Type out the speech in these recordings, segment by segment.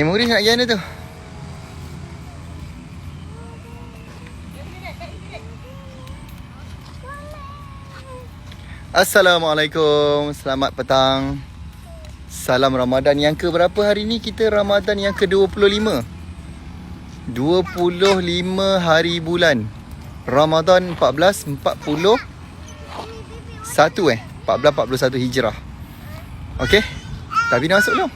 Murid nak pergi mana tu? Assalamualaikum, selamat petang. Salam Ramadan yang ke berapa hari ni? Kita Ramadan yang ke-25. 25 hari bulan Ramadan 1441 1441 Hijrah. Okey. Tapi dah masuk belum?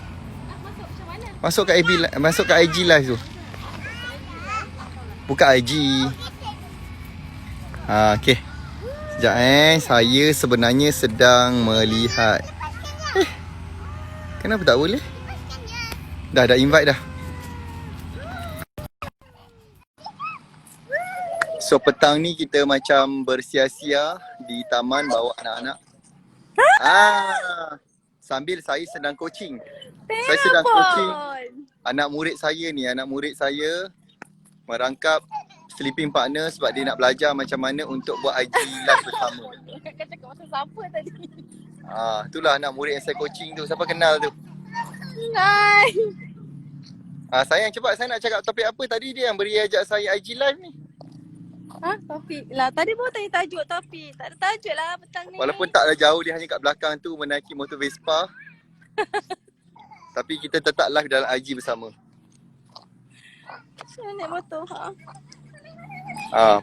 Masuk kat masuk kat IG live tu. Buka IG. Okey. Sekejap saya sebenarnya sedang melihat. Kenapa tak boleh? Dah invite dah. So petang ni kita macam bersia-sia di taman bawa anak-anak. Sambil saya sedang coaching. Saya sedang coaching anak murid saya merangkap sleeping partner sebab dia nak belajar macam mana untuk buat IG live bersama. Kau cakap pasal siapa tadi? Itulah anak murid yang saya coaching tu. Siapa kenal tu? Nice. Sayang cepat, saya nak cakap topik apa tadi dia yang beri ajak saya IG live ni. Topik lah. Tadi baru tanya tajuk topik. Tak ada tajuk lah petang ni. Walaupun taklah jauh, dia hanya kat belakang tu menaiki motor Vespa. Tapi kita tetap live dalam IG bersama. Saya naik motor.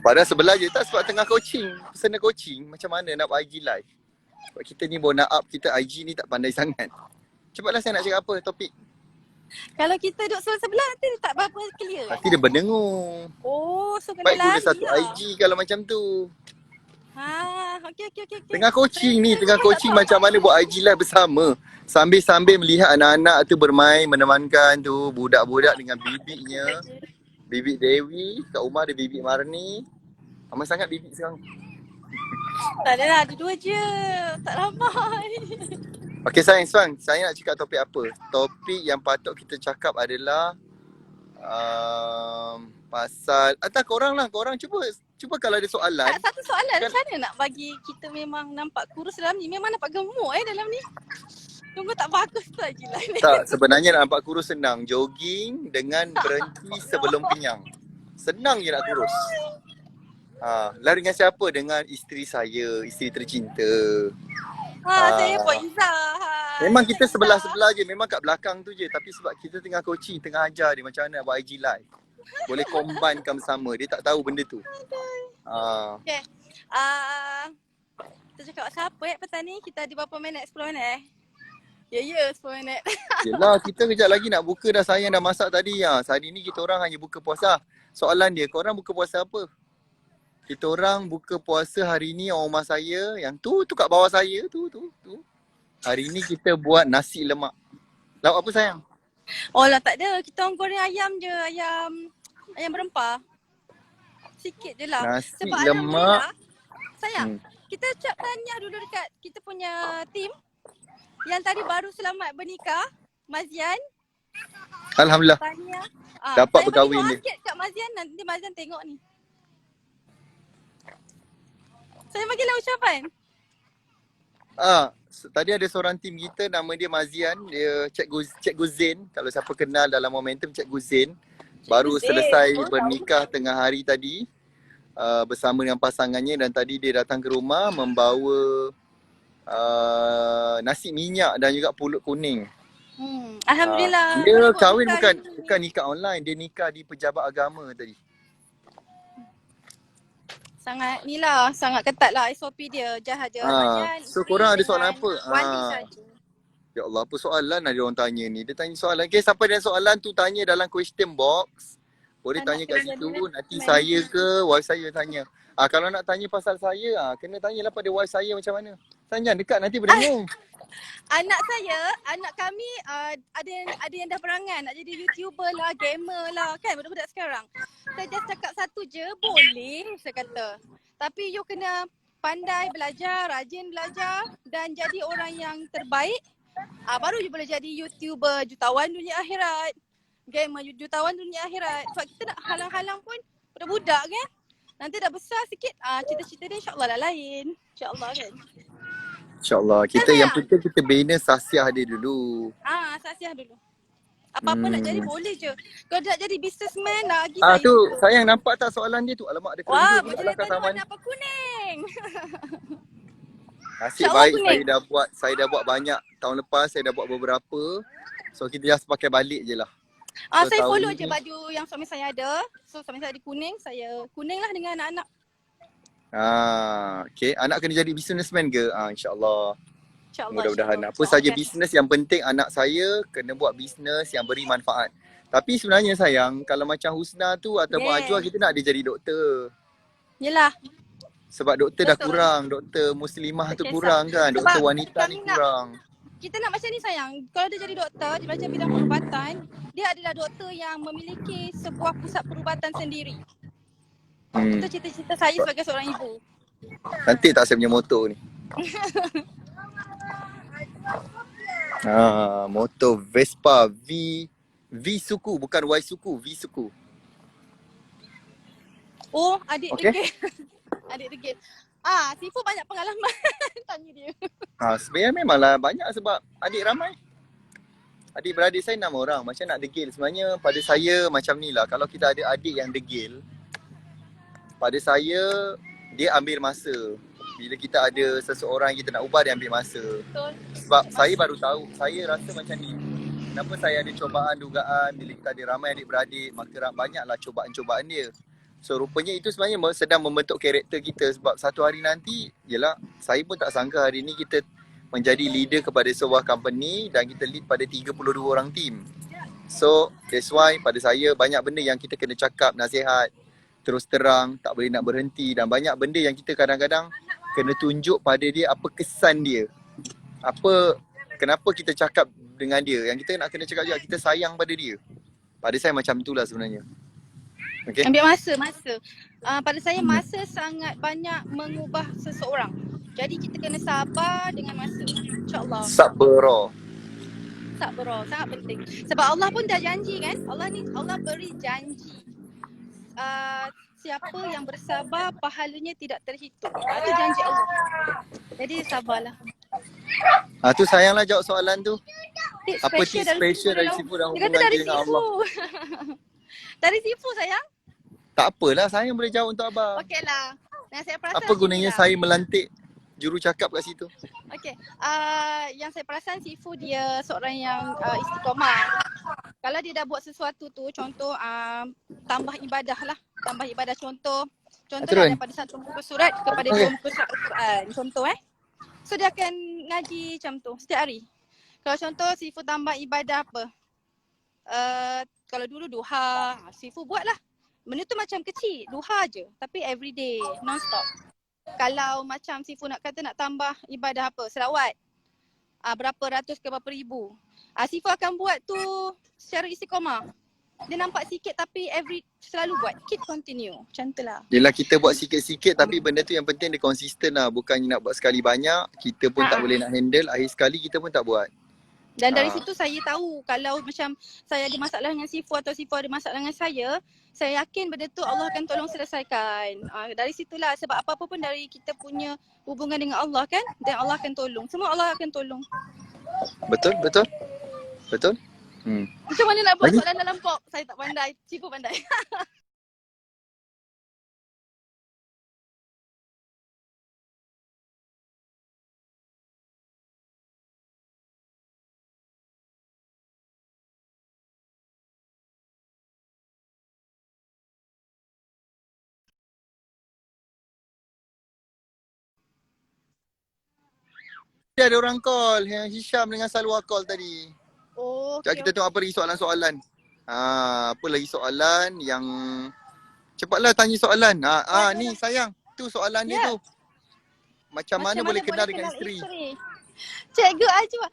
Padahal sebelah je tak sebab tengah coaching. Personal coaching macam mana nak buat IG live. Sebab kita ni baru nak up, kita IG ni tak pandai sangat. Cepatlah saya nak cakap apa topik. Kalau kita duduk sebelah nanti dia tak berapa clear. Nanti dia berdengung. So kena Baik guna lari satu lah. IG kalau macam tu. Okey. Tengah coaching macam mana buat IG live bersama. Sambil melihat anak-anak tu bermain, menemankan tu budak-budak dengan bibiknya. Bibik Dewi, kat rumah ada bibik Marni. Ramai sangat bibik sekarang. Tak ada lah, ada dua je. Tak ramai. Okey sayang, saya nak cakap topik apa? Topik yang patut kita cakap adalah pasal korang cuba kalau ada soalan. Satu soalan, macam mana nak bagi kita memang nampak kurus dalam ni? Memang nampak gemuk dalam ni. Tunggu tak bagus tu lagi lah ni. Tak, sebenarnya nak nampak kurus senang. Jogging dengan berhenti sebelum kenyang. Senang je nak kurus. Lari dengan siapa? Dengan isteri saya, isteri tercinta. Saya Puan Izzah. Memang kita sebelah-sebelah je. Memang kat belakang tu je. Tapi sebab kita tengah coaching, tengah ajar dia macam mana nak buat IG live. Boleh combinekan bersama. Dia tak tahu benda tu. Okay. Kita cakap pasal apa petang ni? Kita ada berapa minit? 10 minit Ya, 10 minit. Yelah, kita kejap lagi nak buka dah. Sayang dah masak tadi. Hari ni kita orang hanya buka puasa. Soalan dia, korang buka puasa apa? Kita orang buka puasa hari ni rumah saya. Yang tu kat bawah saya. Tu. Hari ni kita buat nasi lemak. Lauk apa sayang? Oh lah tak ada. Kita orang goreng ayam je. Ayam berempah. Sikit je lah. Nasi Sebab lemak. Sayang, kita cak tanya dulu dekat kita punya team yang tadi baru selamat bernikah, Mazian. Alhamdulillah. Tanya. Dapat berkahwin dia. Saya bagi doa sikit kat Mazian, nanti Mazian tengok ni. Saya bagilah ucapan. Tadi ada seorang tim kita nama dia Mazian. Dia Cikgu Zain. Kalau siapa kenal dalam Momentum, Cikgu Zain. Baru selesai bernikah tengah hari tadi. Bersama dengan pasangannya dan tadi dia datang ke rumah membawa nasi minyak dan juga pulut kuning. Alhamdulillah. Dia kahwin bukan nikah online. Dia nikah di pejabat agama tadi. Sangat ketat lah SOP dia. Jahat je. So korang ada soalan apa? Wali saja. Ya Allah, apa soalan ada orang tanya ni? Dia tanya soalan. Okay, siapa ada soalan tu tanya dalam question box. Boleh tanya kat situ. Nanti saya ke wife saya tanya. Kalau nak tanya pasal saya, kena tanyalah pada wife saya macam mana. Tanya dekat nanti berdengung. Anak kami ada yang dah berangan nak jadi YouTuber lah, gamer lah kan budak-budak sekarang. Saya just cakap satu je, boleh saya kata. Tapi you kena pandai belajar, rajin belajar dan jadi orang yang terbaik. Baru you boleh jadi YouTuber jutawan dunia akhirat. Gamer jutawan dunia akhirat. Sebab kita nak halang-halang pun budak-budak kan. Nanti dah besar sikit, cita-cita dia insyaAllah dah lain. InsyaAllah kan. InsyaAllah. Kita yang penting kita bina sasiah dia dulu. Sasiah dulu. Apa-apa nak jadi boleh je. Kalau nak jadi businessman lagi Ah saya tu suka. sayang nampak tak soalan dia tu? Alamak ada Wah, kerendut pula lah majlis kat bantuan Saman. apa kuning. Nasib InsyaAllah baik kuning. saya dah buat banyak tahun lepas, saya dah buat beberapa. So kita just pakai balik je lah. So Saya tahun follow ni je baju yang suami saya ada. So suami saya ada kuning, saya kuning lah dengan anak-anak. okay. Anak kena jadi businessman ke? InsyaAllah. InsyaAllah, Mudah-mudahan. insyaAllah. Apa saja Okay. bisnes yang penting anak saya kena buat bisnes yang beri manfaat. Tapi sebenarnya sayang, kalau macam Husna tu ataupun Yeah. Ajwa, kita nak dia jadi doktor. Yelah. Sebab doktor dah Betul. kurang, doktor muslimah Tak tu kisah. kurang kan, Sebab doktor wanita ni kami nak- kurang. Kita nak macam ni sayang. Kalau dia jadi doktor, dia belajar bidang perubatan, dia adalah doktor yang memiliki sebuah pusat perubatan sendiri. Itu cita-cita saya sebagai seorang ibu. Nanti tak saya punya motor ni. Motor Vespa V suku, bukan Y suku, V suku. Oh, adik Okay. degil. Adik degil. Sifu banyak pengalaman. Tanya dia. Sebenarnya memanglah banyak sebab adik ramai. Adik-beradik saya 6 orang. Macam nak degil. Sebenarnya pada saya macam ni lah. Kalau kita ada adik yang degil, pada saya dia ambil masa. Bila kita ada seseorang yang kita nak ubah, dia ambil masa. Betul. Sebab saya baru tahu, saya rasa macam ni. Kenapa saya ada cobaan dugaan bila kita ada ramai adik-beradik, maka banyaklah cobaan-cobaan dia. So rupanya itu sebenarnya sedang membentuk karakter kita. Sebab satu hari nanti, yelah, saya pun tak sangka hari ni kita menjadi leader kepada sebuah company dan kita lead pada 32 orang team. So that's why pada saya banyak benda yang kita kena cakap, nasihat, terus terang, tak boleh nak berhenti, dan banyak benda yang kita kadang-kadang kena tunjuk pada dia apa kesan dia. Kenapa kita cakap dengan dia. Yang kita nak kena cakap juga, kita sayang pada dia. Pada saya macam itulah sebenarnya. Okay. Ambil masa. Pada saya masa sangat banyak mengubah seseorang. Jadi kita kena sabar dengan masa. InsyaAllah. Sabar. Sangat penting. Sebab Allah pun dah janji kan. Allah beri janji. Siapa yang bersabar pahalanya tidak terhitung. Itu janji Allah. Jadi sabarlah. Tu sayanglah jawab soalan tu. Tips Apa tips special dari Sifu dan Dia kata hubungan dari dia dengan Sifu. Allah? Dari Sifu sayang. Tak apalah, saya boleh jawab untuk abang. Okey lah. Dan saya perasan Apa gunanya inilah. saya melantik juru-cakap kat situ? Okey. Yang saya perasan Sifu dia seorang yang istiqomah. Kalau dia dah buat sesuatu tu, contoh tambah ibadah lah. Tambah ibadah contoh daripada satu muka surat kepada 2 muka surat Al-Quran. Contoh So dia akan ngaji macam tu setiap hari. Kalau contoh Sifu tambah ibadah apa? Kalau dulu duha, Sifu buat lah. Benda tu macam kecil, duha je. Tapi everyday, non-stop. Kalau macam Sifu nak kata nak tambah ibadah apa? Selawat. Berapa ratus ke berapa ribu. Sifu akan buat tu secara istiqomah. Dia nampak sikit tapi selalu buat. Keep continue. Macam tu lah. Yelah, kita buat sikit-sikit tapi benda tu yang penting dia konsisten lah. Bukannya nak buat sekali banyak, kita pun tak boleh nak handle. Akhir sekali kita pun tak buat. Dan dari situ saya tahu kalau macam saya ada masalah dengan Sifu atau Sifu ada masalah dengan saya yakin benda tu Allah akan tolong selesaikan. Dari situlah sebab apa-apa pun dari kita punya hubungan dengan Allah kan, dan Allah akan tolong. Semua Allah akan tolong. Betul? Macam mana nak buat soalan dalam pop? Saya tak pandai. Sifu pandai. Dia ada orang call, yang Hisham dengan Salwa call tadi. Oh, Sekejap kita tengok apa lagi soalan-soalan. Apa lagi soalan yang cepatlah tanya soalan. Ni sayang, tu soalan dia tu. Macam mana boleh kenal dengan isteri? Cikgu Ajwa.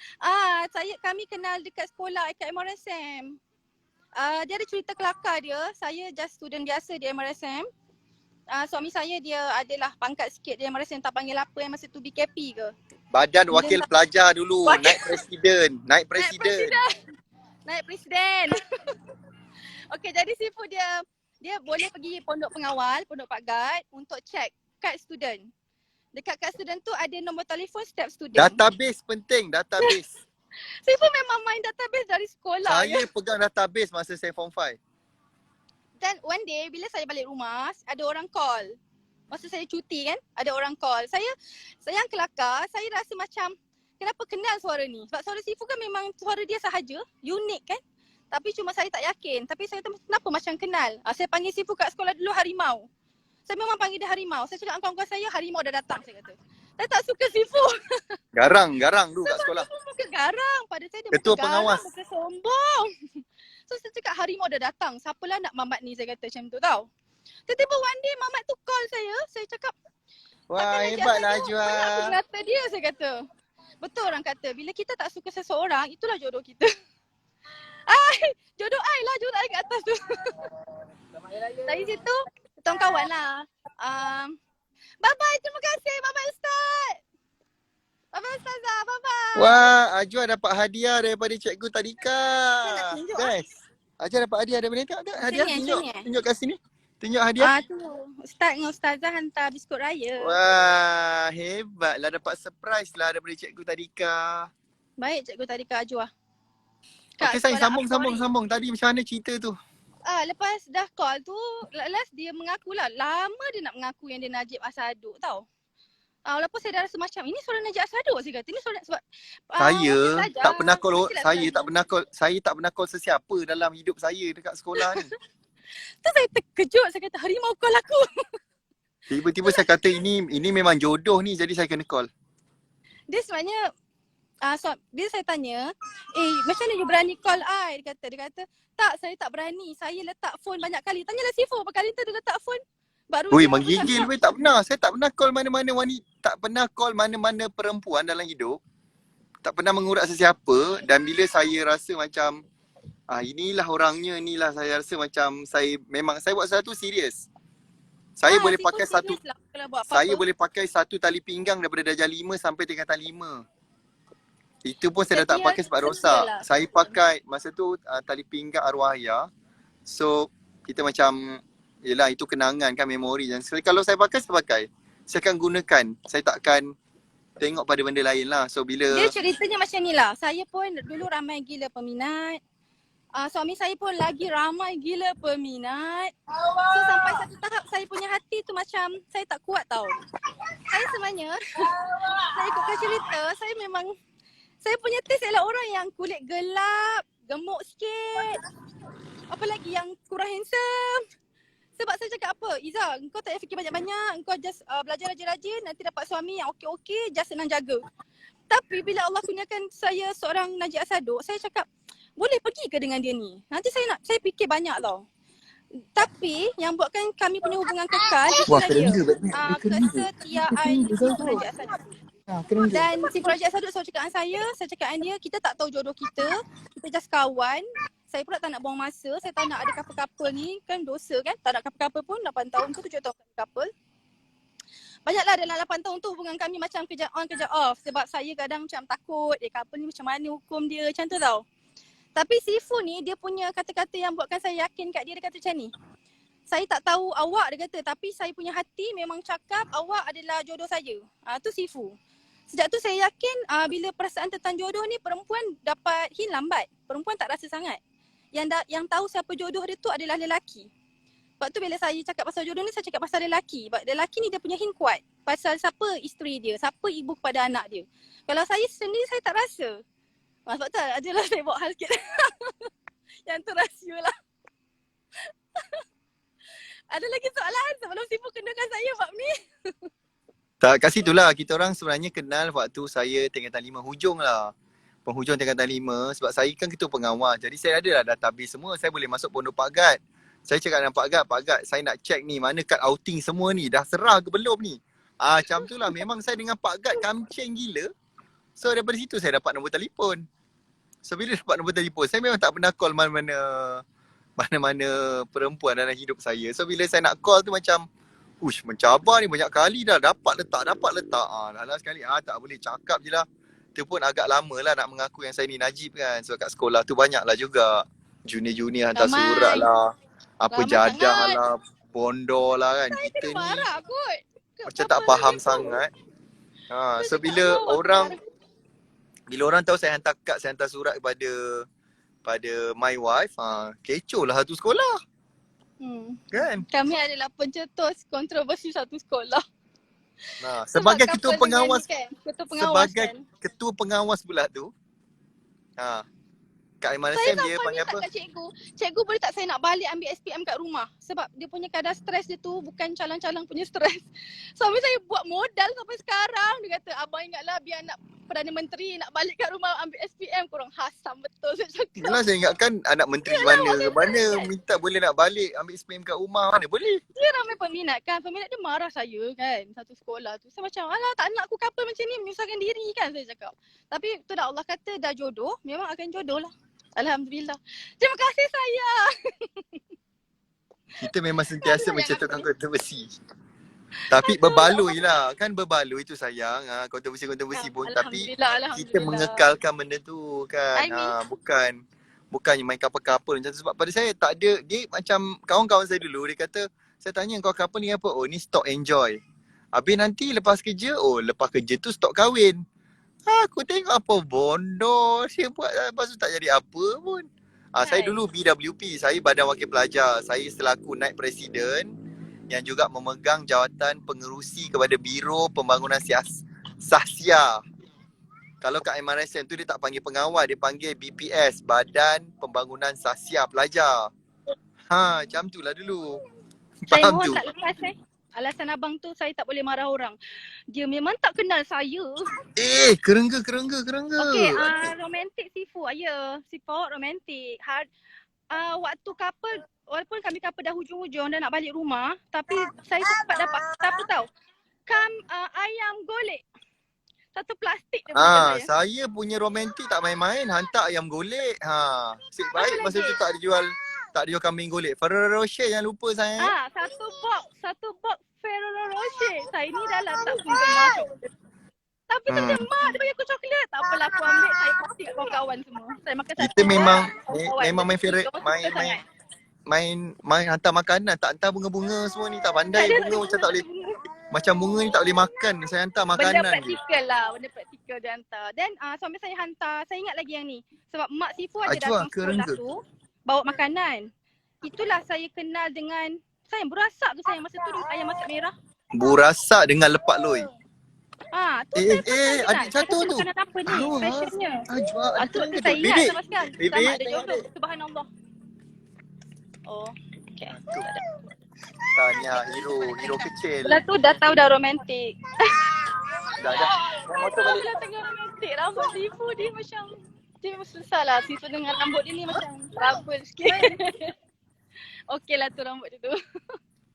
Kami kenal dekat sekolah dekat MRSM. Dia ada cerita kelakar dia. Saya just student biasa di MRSM. Suami saya dia adalah pangkat sikit di MRSM, tak panggil apa yang masa tu BKP ke. Badan Wakil Pelajar dulu, naik presiden. Naik presiden. Okey, jadi Sifu dia boleh pergi pondok pengawal, pondok Pak Gad untuk check kad student. Dekat kad student tu ada nombor telefon setiap student. Database penting, database. Sifu memang main database dari sekolah je. Saya pegang database masa saya form 5. Dan one day bila saya balik rumah, ada orang call. Masa saya cuti kan, ada orang call. Saya yang kelakar, saya rasa macam kenapa kenal suara ni? Sebab suara Sifu kan memang suara dia sahaja, unik kan? Tapi cuma saya tak yakin. Tapi saya tahu kenapa macam kenal. Saya panggil Sifu kat sekolah dulu Harimau. Saya memang panggil dia Harimau. Saya cakap dengan kawan-kawan saya, Harimau dah datang, saya kata. Saya tak suka Sifu. Garang dulu kat sekolah. Sifu muka garang. Pada saya dia Ketua muka garang, pengawas. muka sombong. So saya cakap Harimau dah datang. Siapalah nak Mamat ni, saya kata macam tu tau. Tiba-tiba one day Mamat tu call saya. Saya cakap, Wah, hebatlah Ajwa. banyak aku mengata dia, saya kata. Betul orang kata, bila kita tak suka seseorang, itulah jodoh kita. Jodoh I lah, jodoh I kat atas tu. Dari situ, kita kawan lah. Bye-bye, terima kasih. Bye-bye Ustaz. Bye-bye Ustazah, bye-bye. Wah, Ajwa dapat hadiah daripada Cikgu Tadika. nak tunjuk, Best. Ajwa dapat hadiah daripada Tadika. Tak? Hadiah Sini, tunjuk. sini. Tunjuk kat sini. Tunjuk hadiah. Tu, Ustaz dengan Ustazah hantar biskut raya. Wah, hebatlah dapat surprise lah daripada Cikgu Tadika. Baik Cikgu Tadika Ajwa. Okey, saya sambung. Tadi macam mana cerita tu? Lepas dah call tu, last dia mengakulah. Lama dia nak mengaku yang dia Najib Asaduk tau. Walaupun saya dah rasa macam, ini suara Najib Asaduk, saya kata. Ini suara sebab Saya belajar, tak pernah call mestilah saya belajar. tak pernah call sesiapa dalam hidup saya dekat sekolah ni. Tu saya terkejut, saya kata Harimau call aku. Tiba-tiba saya kata ini memang jodoh ni, jadi saya kena call. Dia sebenarnya, bila saya tanya, macam mana you berani call I? Dia kata, tak, saya tak berani. Saya letak phone banyak kali. Tanyalah Sifu berapa kali tu dia letak phone. Baru Ui, dia menggigil weh, tak pernah. Saya tak pernah call mana-mana wanita, tak pernah call mana-mana perempuan dalam hidup. Tak pernah mengurat sesiapa, dan bila saya rasa macam inilah orangnya, inilah saya rasa macam saya buat sesuatu serius. Saya boleh Sifu pakai serius lah kalau buat apa-apa. saya boleh pakai satu tali pinggang daripada darjah 5 sampai tingkatan 5. Itu pun saya dah tak pakai sebab rosak. Lah. Saya pakai masa tu tali pinggang arwah ayah. So kita macam, yelah itu kenangan kan, memori. Dan kalau saya pakai, saya akan gunakan. Saya takkan tengok pada benda lain lah. So bila Dia ceritanya macam ni lah. Saya pun dulu ramai gila peminat. Suami saya pun lagi ramai gila peminat. So sampai satu tahap saya punya hati tu macam saya tak kuat tau. Saya sebenarnya, saya ikutkan cerita, saya punya taste ialah orang yang kulit gelap, gemuk sikit. Apalagi yang kurang handsome. Sebab saya cakap apa, Iza, kau tak payah fikir banyak-banyak. Kau just belajar rajin-rajin, nanti dapat suami yang okey-okey, just senang jaga. Tapi bila Allah kurniakan saya seorang Najib Asaduk, saya cakap, boleh pergi ke dengan dia ni? Nanti saya fikir banyak tau. Tapi yang buatkan kami punya hubungan kekal itu saja. Kesetiaan Sifu Najib Asaduk. Dan Sifu Najib Asaduk selalu cakap dengan saya cakap dengan dia, kita tak tahu jodoh kita just kawan. Saya pula tak nak buang masa, saya tak nak ada couple-couple ni, kan dosa kan. Tak nak couple-couple pun 8 tahun tu 7 tahun couple. Banyaklah dalam 8 tahun tu hubungan kami macam kerja on kerja off. Sebab saya kadang macam takut couple ni macam mana hukum dia, macam tu tau. Tapi Sifu ni dia punya kata-kata yang buatkan saya yakin kat dia. Dia kata macam ni, saya tak tahu awak, dia kata, tapi saya punya hati memang cakap awak adalah jodoh saya. Tu Sifu. Sejak tu saya yakin bila perasaan tentang jodoh ni perempuan dapat hint lambat. Perempuan tak rasa sangat. Yang tahu siapa jodoh dia tu adalah lelaki. Sebab tu bila saya cakap pasal jodoh ni, saya cakap pasal lelaki. Sebab lelaki ni dia punya hint kuat. Pasal siapa isteri dia, siapa ibu kepada anak dia. Kalau saya sendiri, saya tak rasa. Sebab tu adalah saya bawa hal sikit. Yang tu rahsia lah. Ada lagi soalan sebelum Sifu kenakan saya bab ni? tak, kat situ lah kita orang sebenarnya kenal waktu saya tingkatan 5 hujung lah. Penghujung tingkatan 5, sebab saya kan ketua pengawas. Jadi saya ada lah database semua. Saya boleh masuk pondok Pak Gad. Saya cakap dengan Pak Gad, saya nak check ni mana kad outing semua ni. Dah serah ke belum ni? Macam tu lah. Memang saya dengan Pak Gad kamcing gila. So daripada situ saya dapat nombor telefon. So bila dapat nombor telefon, saya memang tak pernah call mana-mana perempuan dalam hidup saya. So bila saya nak call tu macam, mencabar ni banyak kali dah. Dapat letak. Dalam sekali, tak boleh cakap je lah. Itu pun agak lama lah nak mengaku yang saya ni Najib kan. Sebab kat sekolah tu banyak lah juga junior-junior hantar surat lah. Apa jadah lah, bondor lah kan. Saya Kita kena ni marah kot. macam tak faham sangat. So bila orang Bila orang tahu saya hantar kad, saya hantar surat pada my wife, kecoh lah satu sekolah. Kan? Kami adalah pencetus kontroversi satu sekolah. Sebagai Sebab ketua couple pengawas, dengan ni kan, ketua pengawas sebagai kan. ketua pengawas pula tu, Kak Aiman Saya Sam dia sampai panggil minta apa? kat cikgu boleh tak saya nak balik ambil SPM kat rumah? Sebab dia punya kadar stres dia tu bukan calang-calang punya stres. Suami saya buat modal sampai sekarang. Dia kata, abang ingatlah biar anak Perdana Menteri nak balik kat rumah ambil SPM. Korang hasam betul saya cakap. Itulah saya ingatkan anak menteri mana minta boleh nak balik ambil SPM kat rumah, mana boleh. Dia ramai peminat kan. Peminat dia marah saya kan satu sekolah tu. Saya macam, alah tak nak aku couple macam ni, menyusahkan diri kan saya cakap. Tapi tu dah Allah kata dah jodoh, memang akan jodoh lah. Alhamdulillah. Terima kasih saya. Kita memang sentiasa mencetuskan kontroversi. Tapi berbaloi lah. Kan berbaloi tu sayang. Kontroversi pun. Tapi kita mengekalkan benda tu kan. Bukannya main couple-couple macam tu. Sebab pada saya tak ada. Dia macam kawan-kawan saya dulu. Dia kata, saya tanya kau couple ni apa? Oh ni stok enjoy. Habis nanti lepas kerja, lepas kerja tu stok kahwin. Aku tengok apa bodoh dia buat, lepas tu tak jadi apa pun. Saya dulu BWP, saya Badan Wakil Pelajar. Saya selaku naib presiden yang juga memegang jawatan pengerusi kepada Biro Pembangunan Sahsia. Kalau Kak Aiman Sam tu dia tak panggil pengawal, dia panggil BPS, Badan Pembangunan Sahsia Pelajar. Macam tu lah dulu. Saya mohon tak lepas alasan abang tu saya tak boleh marah orang. Dia memang tak kenal saya. Kerengga. Okey, romantik Sifu. Ya, Sifu romantik. Waktu couple, walaupun kami couple dah hujung-hujung dah nak balik rumah, tapi saya sempat dapat apa tahu? Ayam golek. Satu plastik dia bagi saya. Saya punya romantik tak main-main, hantar ayam golek. Nasib baik masa tu tak dijual kambing golek. Ferrero Rocher jangan lupa saya. Satu box Ferrero Rocher. Saya ni dah lah tak pun masuk. Tapi tu macam mak dia bagi aku coklat. Tak apalah aku ambil, saya kasih kat kawan-kawan semua. Saya makan Kita memang main favorite, main hantar makanan, tak hantar bunga-bunga semua ni, tak pandai bunga macam tak boleh. Macam bunga ni tak boleh makan, saya hantar makanan. Benda praktikal lah, benda praktikal dia hantar. Dan suami saya hantar, saya ingat lagi yang ni. Sebab mak Sifu ada datang sekolah tu, bawa makanan. Itulah saya kenal dengan, sayang berasak tu sayang masa tu ayam masak merah. Berasak dengan lepak loi. Tu adik satu tu. Makanan apa ni? Fashionnya. Tu saya ingat sama sekali. Sama ada jodoh. Subhanallah. Okay. Tanya hero kecil. Belah tu dah tahu dah romantik. Dah. Motor balik. Belah tengah romantik. Rambut Sifu dia macam, dia susah lah. Sifu dengan rambut dia ni macam trouble sikit. Okey lah tu rambut dia tu.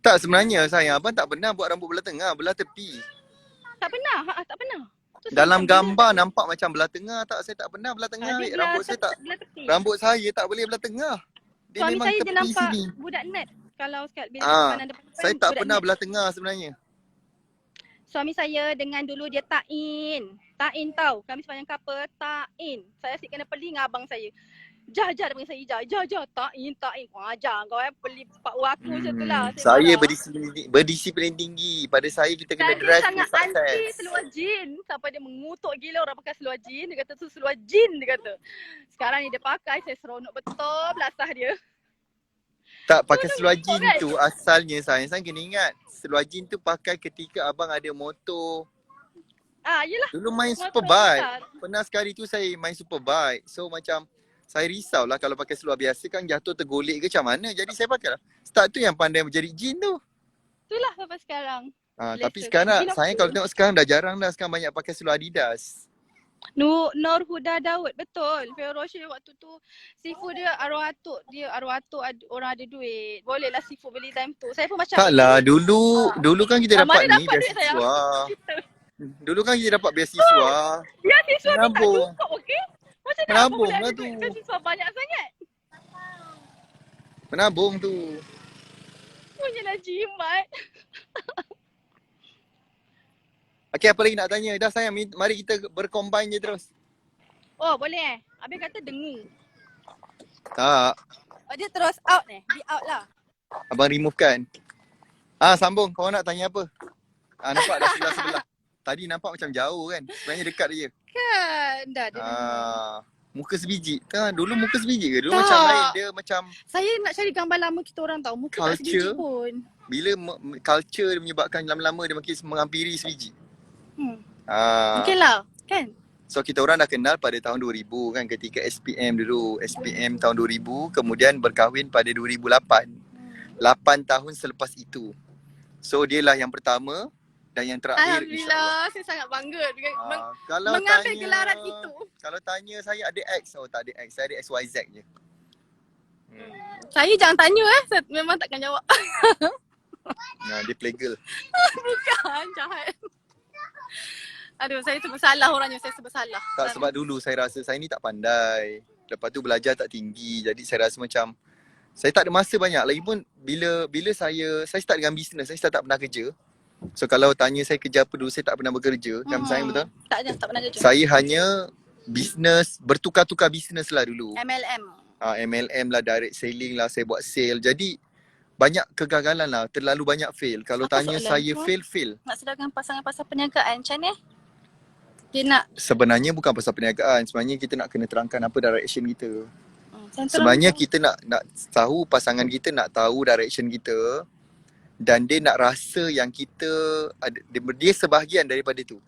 Tak, sebenarnya sayang abang tak pernah buat rambut belah tengah, belah tepi. Tak pernah. Tak pernah. Dalam gambar nampak macam belah tengah tak, saya tak pernah belah tengah. Rambut saya tak boleh belah tengah. Dia suami memang saya tepi dia nampak sini. Budak nerd. Kalau bila kanan depan. Saya tak pernah belah tengah sebenarnya. Suami saya dengan dulu dia ta'in tahu. Kami sepanjang couple ta'in. Saya asyik kena peli dengan abang saya. Jah dia panggil saya Jah ta'in. Ajar kau peli pak aku macam tu lah. Saya berdisiplin tinggi. Pada saya kita kena drive to success. Dia sangat anti seluar jin. Sampai dia mengutuk gila orang pakai seluar jin. Dia kata tu seluar jin dia kata. Sekarang ni dia pakai, saya seronok betul belasah dia. Tak, pakai seluar jin tu asalnya saya kena ingat. Seluar jin tu pakai ketika abang ada motor. Yelah. Dulu main superbike. Pernah sekali tu saya main superbike. So macam saya risau lah kalau pakai seluar biasa kan jatuh tergolek ke macam mana. Jadi saya pakai lah. Start tu yang pandai menjadi jin tu. Itulah sampai sekarang. Tapi sekarang saya kalau tengok sekarang dah jarang dah. Sekarang banyak pakai seluar Adidas. Nur Huda Daud, betul. Ferrero Rocher waktu tu Sifu dia arwah atuk orang ada duit. Bolehlah Sifu beli time tu. Saya pun macam taklah dulu kan kita dapat ni beasiswa. Dulu kan kita dapat beasiswa. Ya, siswa ni tak cukup, okey? Macam mana menabung boleh lah ada tu. beasiswa banyak sangat? Menabung tu. Punyalah jimat. Okey, apa lagi nak tanya? Dah sayang, mari kita bercombine je terus. Oh, boleh Habis kata dengu. Tak. Dia terus out Di out lah. Abang remove kan? Sambung. Kau nak tanya apa? Nampak dah sebelah-sebelah. Tadi nampak macam jauh kan? Sebenarnya dekat je. Kan. dah dia memang. Muka sebiji. Dulu muka sebiji ke? Dulu Tak. macam lain. Dia macam Saya nak cari gambar lama kita orang tahu. Muka tak sebiji culture. pun. Bila culture dia menyebabkan lama-lama dia makin menghampiri sebiji. Okey lah, kan? So kita orang dah kenal pada tahun 2000 kan, ketika SPM dulu. SPM tahun 2000, kemudian berkahwin pada 2008. 8 tahun selepas itu. So dia lah yang pertama dan yang terakhir, insyaAllah. Alhamdulillah, saya sangat bangga dengan Kalau mengambil tanya, gelaran itu. Kalau tanya saya ada X, tak ada X. Saya ada XYZ je. Saya jangan tanya saya memang takkan jawab. Dia play girl. Bukan, jahat. Aduh, saya serba salah orangnya, saya serba salah. Tak, sebab dulu saya rasa saya ni tak pandai. Lepas tu belajar tak tinggi. Jadi saya rasa macam saya tak ada masa banyak. Lagipun bila saya start dengan bisnes, saya start tak pernah kerja. So kalau tanya saya kerja apa dulu, saya tak pernah bekerja. Kan saya betul? Tak pernah kerja. Saya hanya bisnes, bertukar-tukar bisnes lah dulu. MLM. MLM lah, direct selling lah, saya buat sale. Jadi banyak kegagalan lah, terlalu banyak fail. Kalau Apa tanya soalan saya tu? fail. Nak sedangkan pasangan pasal perniagaan macam ni? Dia nak Sebenarnya bukan pasal perniagaan. Sebenarnya kita nak kena terangkan apa direction kita. sentral Sebenarnya tu. kita nak tahu, pasangan kita nak tahu direction kita. Dan dia nak rasa yang kita dia sebahagian daripada tu.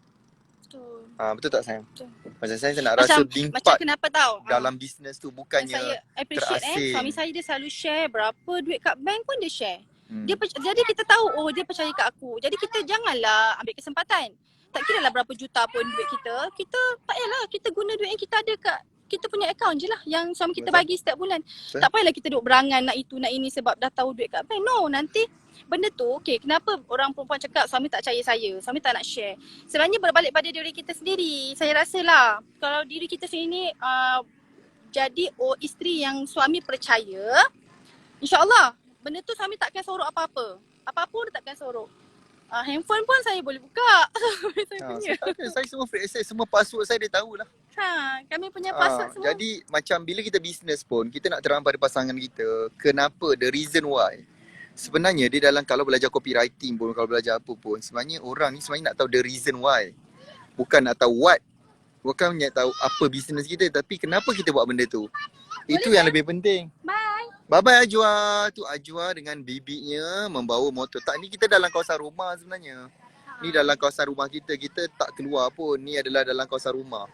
Betul. Betul tak sayang? Betul. Macam saya nak rasa being Macam part kenapa tahu? dalam bisnes tu, Dan bukannya saya appreciate terasing. suami saya dia selalu share berapa duit kat bank pun dia share. Hmm. Jadi kita tahu dia percaya kat aku. Jadi kita janganlah ambil kesempatan. Tak kira lah berapa juta pun duit kita. Kita tak payahlah kita guna duit yang kita ada kat kita punya akaun je lah yang suami kita Betul. bagi setiap bulan. Betul. Tak payahlah kita duduk berangan nak itu nak ini sebab dah tahu duit kat bank. No, nanti benda tu kenapa orang perempuan cakap suami tak percaya saya, suami tak nak share. Sebenarnya berbalik pada diri kita sendiri. Saya rasalah kalau diri kita sendiri jadi isteri yang suami percaya, InsyaAllah benda tu suami takkan sorok apa-apa. Apa-apa dia takkan sorok. Handphone pun saya boleh buka. Saya punya. Saya semua free access, semua password saya dia tahulah. Kami punya password semua. Jadi macam bila kita bisnes pun, kita nak terang pada pasangan kita kenapa, the reason why. Sebenarnya dia dalam, kalau belajar copywriting pun, kalau belajar apa pun, sebenarnya orang ni sebenarnya nak tahu the reason why. Bukan nak tahu what. Bukan nak tahu apa bisnes kita, tapi kenapa kita buat benda tu. Itu yang lebih penting. Bye. Bye-bye Ajwa. Tu Ajwa dengan bibinya membawa motor. Tak, ni kita dalam kawasan rumah sebenarnya. Ni dalam kawasan rumah kita. Kita tak keluar pun. Ni adalah dalam kawasan rumah.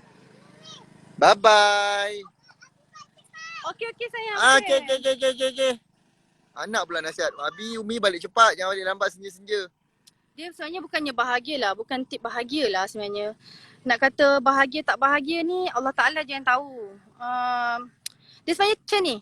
Bye-bye. Okey sayang. Okay. Anak pula nasihat. Abi, Umi balik cepat. Jangan balik lambat senja-senja. Dia sebenarnya bukannya bahagia lah. Bukan tip bahagia lah sebenarnya. Nak kata bahagia tak bahagia ni Allah Ta'ala je yang tahu. Dia sebenarnya macam ni.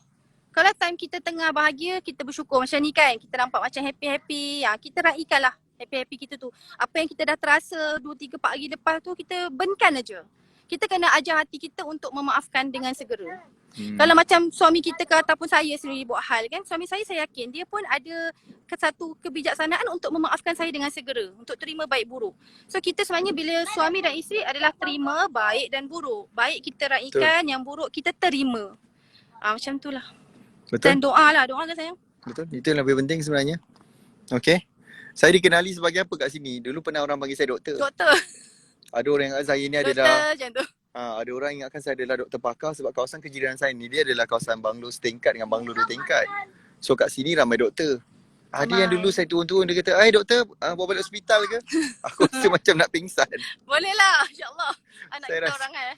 Kalau time kita tengah bahagia, kita bersyukur macam ni kan. Kita nampak macam happy-happy. Kita raikan lah happy-happy kita tu. Apa yang kita dah terasa 2-3 pagi lepas tu, kita benkan aja. Kita kena ajar hati kita untuk memaafkan dengan segera. Kalau macam suami kita ke ataupun saya sendiri buat hal kan, suami saya yakin dia pun ada satu kebijaksanaan untuk memaafkan saya dengan segera, untuk terima baik buruk. So kita sebenarnya bila suami dan isteri adalah terima baik dan buruk. Baik kita raikan, yang buruk kita terima. Macam tu lah. Betul? Dan doa lah, doa kan sayang. Betul? Itu yang lebih penting sebenarnya. Okay. Saya dikenali sebagai apa kat sini? Dulu pernah orang panggil saya doktor. Doktor. Ada orang yang saya ni Doktor adalah macam tu. ada orang ingatkan saya adalah doktor pakar sebab kawasan kejiran saya ni dia adalah kawasan banglo setingkat dengan banglo 2 tingkat. So kat sini ramai doktor. Ada yang dulu saya turun-turun dia kata, doktor, bawa balik hospital ke? Aku rasa macam nak pingsan. Boleh lah, insyaAllah. Anak Saya kita rasa- orang kan.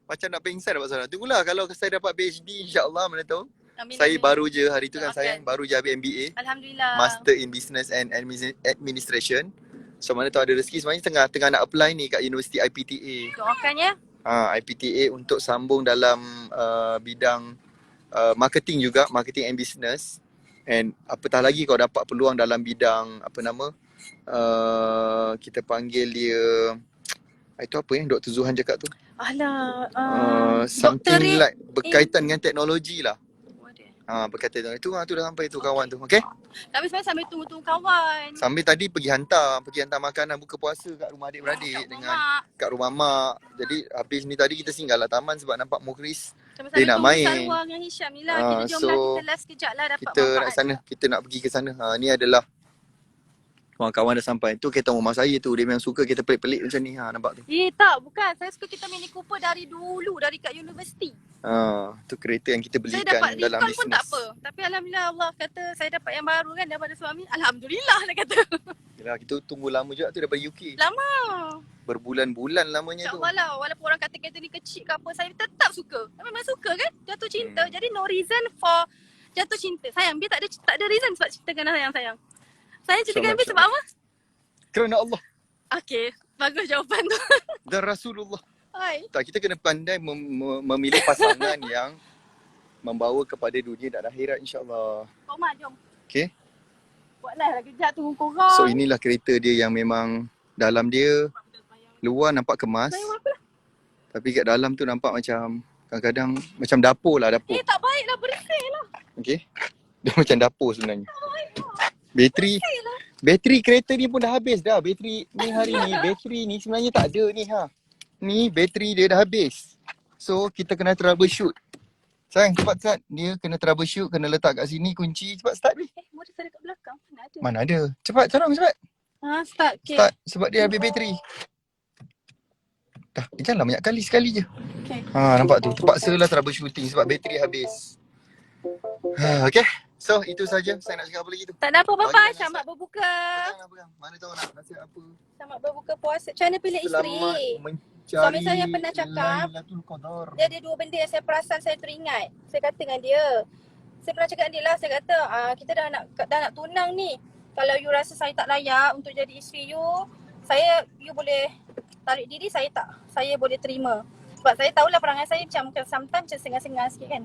Macam nak pingsan dapat sana. Tunggulah kalau saya dapat PhD, insyaAllah, mana tahu. Amin, Saya amin. baru je hari tu kan Doakan. saya baru je habis MBA, Alhamdulillah. Master in Business and Administration. So mana tahu ada rezeki, sebenarnya tengah nak apply ni kat Universiti IPTA. Doakan ya. IPTA untuk sambung dalam bidang marketing juga, marketing and business. And apatah lagi kau dapat peluang dalam bidang kita panggil dia itu apa yang Dr. Zuhan cakap tu? Alah, Something like berkaitan dengan teknologi lah. Waduh. Berkaitan dengan itu tu dah sampai tu kawan tu. Okay? Kami sebenarnya sambil tunggu-tunggu kawan. Sambil tadi pergi hantar makanan buka puasa kat rumah adik-beradik dengan kat rumah mak. Jadi habis ni tadi kita singgah lah taman sebab nampak Mukhris Sama-sama dia nak tunggu main. Sarwa dengan Hisham ni lah. Kita jom lah, so kita last kejap lah dapat kita nak manfaat. sana, kita nak pergi ke sana. Ni adalah Kawan dah sampai. Tu kereta rumah saya tu. Dia memang suka kereta pelik-pelik macam ni. Nampak tu. Tak, bukan. Saya suka kereta Mini Cooper dari dulu, dari kat universiti. Tu kereta yang kita Saya belikan dapat dalam diskon pun bisnes. tak apa. Tapi alhamdulillah Allah kata saya dapat yang baru kan daripada suami. Alhamdulillah dia kata. Yalah, kita tunggu lama juga tu daripada UK. Lama. Berbulan-bulan lamanya tu. InsyaAllah lah. Walaupun orang kata kereta ni kecil ke apa, saya tetap suka. Memang suka kan? Jatuh cinta. Jadi no reason for jatuh cinta. Sayang, dia tak ada reason sebab cinta kena sayang. Saya cinta InsyaAllah, Gambir sebab apa? Kerana Allah Okey, bagus jawapan tu. dan Rasulullah. Hai. Tak, kita kena pandai memilih pasangan yang membawa kepada dunia dan akhirat, insyaAllah. Kau Mak, jom. Okay. Buatlah kejap tunggu korang. So inilah kereta dia yang memang dalam dia luar nampak kemas. Sayang aku lah. Tapi kat dalam tu nampak macam kadang-kadang macam dapur lah, dapur. Tak baik lah, bersih lah. Okay. Dia macam dapur sebenarnya. Bateri kereta ni pun dah habis dah. Bateri ni hari ni, bateri ni sebenarnya tak ada ni Ni bateri dia dah habis. So kita kena troubleshoot. Sayang, cepat start. Dia kena troubleshoot, kena letak kat sini kunci. Cepat start ni. Motor saya kat belakang. Mana ada? Mana ada. Cepat, tolong cepat. Start. Okay. Start sebab dia habis bateri. Dah, janganlah banyak kali, sekali je. Okay. Nampak tu. Terpaksalah troubleshooting sebab bateri habis. Okay. So itu saja. Saya nak cakap apa lagi tu. Tak ada apa-apa, Bagi selamat berbuka. Pegang. Mana tahu nak nasihat apa. Selamat berbuka puasa. Macam mana pilih isteri? Selamat mencari Suami saya pernah cakap, Lailatul Qadar. dia ada dua benda yang saya perasan, saya teringat. Saya kata dengan dia, saya pernah cakap dengan dia lah, saya kata kita dah nak tunang ni. Kalau you rasa saya tak layak untuk jadi isteri you, you boleh tarik diri, saya boleh terima. Sebab saya tahulah perangai saya macam sometimes macam sengal-sengal sikit kan.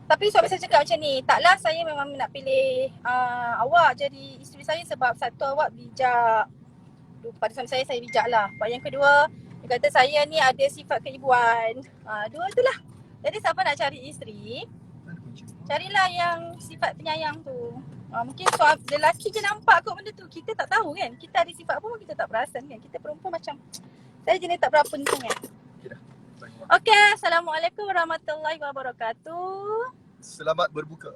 Tapi suami saya cakap macam ni, taklah saya memang nak pilih awak jadi isteri saya sebab satu, awak bijak. Pada suami saya bijak lah. Yang kedua, dia kata saya ni ada sifat keibuan. Dua tu lah. Jadi siapa nak cari isteri, carilah yang sifat penyayang tu. Mungkin lelaki je nampak kot benda tu. Kita tak tahu kan. Kita ada sifat apa pun kita tak perasan kan. Kita perempuan macam, saya jenis tak berapa ni sangat. Okay, Assalamualaikum warahmatullahi wabarakatuh. Selamat berbuka.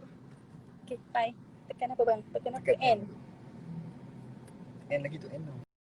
Okay, bye. Tekan apa bang? Tekan apa? N. N lagi tu, N.